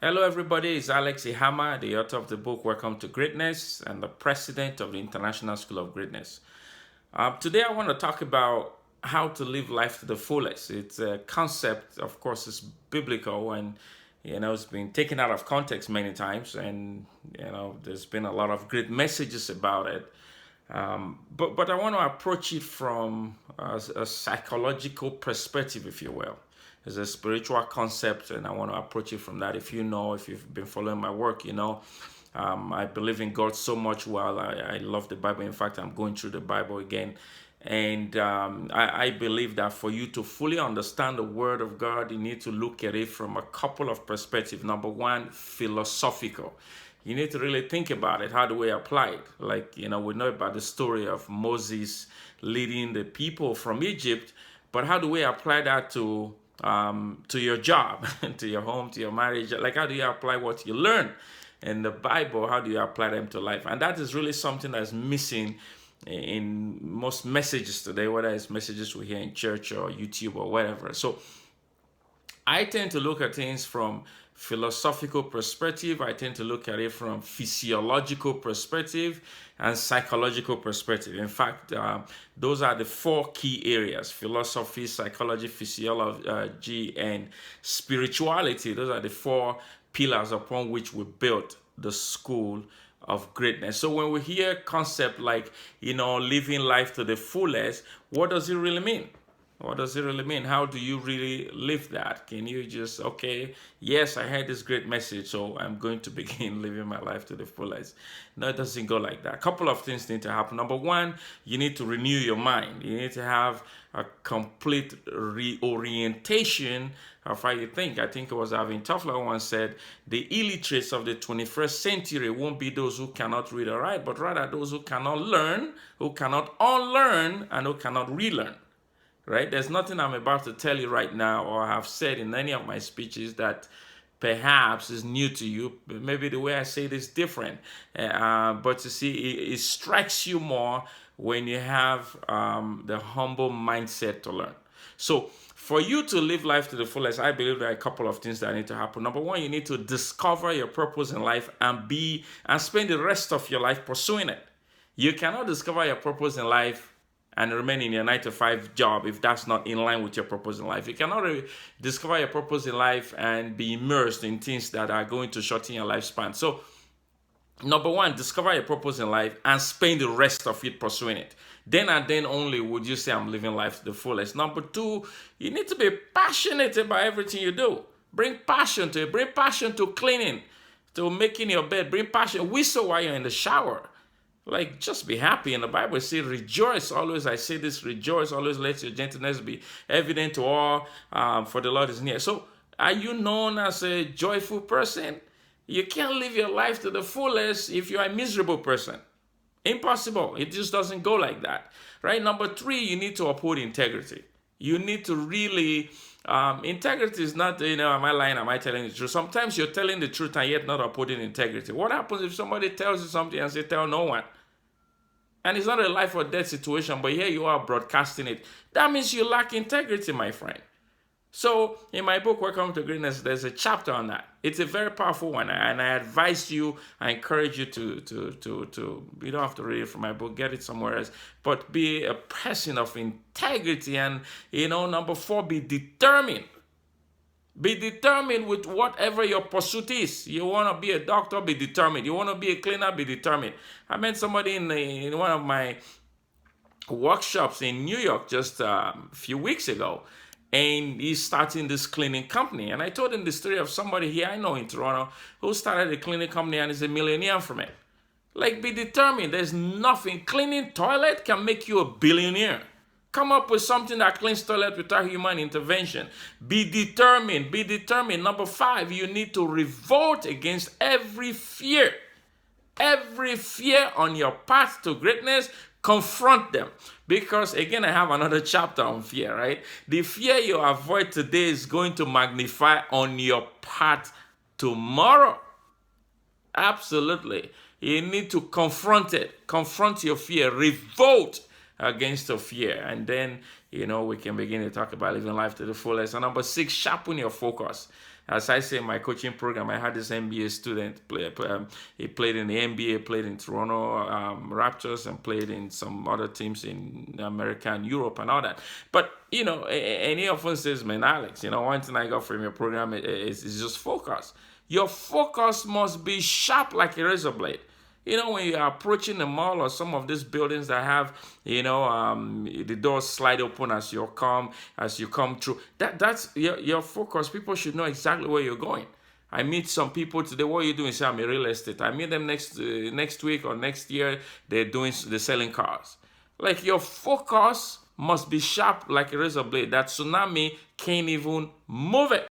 Hello, everybody. It's Alex Ihama, the author of the book Welcome to Greatness and the president of the International School of Greatness. Today, I want to talk about how to live life to the fullest. It's a concept, of course, it's biblical and it's been taken out of context many times, and there's been a lot of great messages about it. But I want to approach it from a psychological perspective, if you will. It's a spiritual concept, and I want to approach it from that. If you've been following my work, I believe in God so much. Well, I love the Bible. In fact, I'm going through the Bible again. And I believe that for you to fully understand the Word of God, you need to look at it from a couple of perspectives. Number one, philosophical. You need to really think about it. How do we apply it? We know about the story of Moses leading the people from Egypt, but how do we apply that to your job, to your home, to your marriage? Like, how do you apply what you learn in the Bible? How do you apply them to life? And that is really something that's missing in most messages today, whether it's messages we hear in church or YouTube or whatever. So I tend to look at things from philosophical perspective. I tend to look at it from physiological perspective and psychological perspective. In fact, those are the four key areas: philosophy, psychology, physiology, and spirituality. Those are the four pillars upon which we built the school of greatness. So when we hear concept like, living life to the fullest, what does it really mean? What does it really mean? How do you really live that? Can you just, okay, yes, I heard this great message, so I'm going to begin living my life to the fullest? No, it doesn't go like that. A couple of things need to happen. Number one, you need to renew your mind. You need to have a complete reorientation of how you think. I think it was Alvin Toffler once said, the illiterates of the 21st century won't be those who cannot read or write, but rather those who cannot learn, who cannot unlearn, and who cannot relearn. Right? There's nothing I'm about to tell you right now or have said in any of my speeches that perhaps is new to you. Maybe the way I say it is different. But you see, it strikes you more when you have the humble mindset to learn. So for you to live life to the fullest, I believe there are a couple of things that need to happen. Number one, you need to discover your purpose in life and spend the rest of your life pursuing it. You cannot discover your purpose in life and remain in your 9-to-5 job if that's not in line with your purpose in life. You cannot discover your purpose in life and be immersed in things that are going to shorten your lifespan. So, number one, discover your purpose in life and spend the rest of it pursuing it. Then and then only would you say, I'm living life to the fullest. Number two, you need to be passionate about everything you do. Bring passion to it. Bring passion to cleaning, to making your bed. Bring passion. Whistle while you're in the shower. Like, just be happy. And the Bible says, rejoice always. I say this, rejoice always. Let your gentleness be evident to all, for the Lord is near. So, are you known as a joyful person? You can't live your life to the fullest if you're a miserable person. Impossible. It just doesn't go like that. Right? Number three, you need to uphold integrity. You need to really, integrity is not, am I lying? Am I telling the truth? Sometimes you're telling the truth and yet not upholding integrity. What happens if somebody tells you something and say, tell no one? And it's not a life or death situation, but here you are broadcasting it. That means you lack integrity, my friend. So in my book, Welcome to Greatness, there's a chapter on that. It's a very powerful one. And I advise you, I encourage you to you don't have to read it from my book, get it somewhere else, but be a person of integrity. And, number four, be determined. Be determined with whatever your pursuit is. You want to be a doctor, be determined. You want to be a cleaner, be determined. I met somebody in one of my workshops in New York just a few weeks ago, and he's starting this cleaning company. And I told him the story of somebody here I know in Toronto who started a cleaning company and is a millionaire from it. Like, be determined. There's nothing. Cleaning toilet can make you a billionaire. Come up with something that cleans toilet without human intervention. Be determined. Be determined. Number five, you need to revolt against every fear. Every fear on your path to greatness, confront them. Because again, I have another chapter on fear, right? The fear you avoid today is going to magnify on your path tomorrow. Absolutely. You need to confront it. Confront your fear. Revolt against the fear. And then, we can begin to talk about living life to the fullest. And number six, sharpen your focus. As I say in my coaching program, I had this NBA student play. He played in the NBA, played in Toronto Raptors, and played in some other teams in America and Europe and all that. But and he often says, "Man, Alex, one thing I got from your program is just focus. Your focus must be sharp like a razor blade." When you're approaching the mall or some of these buildings that have, the doors slide open as you come through. That's your focus. People should know exactly where you're going. I meet some people today. What are you doing? Say, I'm a real estate. I meet them next week or next year. They're selling cars. Like, your focus must be sharp like a razor blade. That tsunami can't even move it.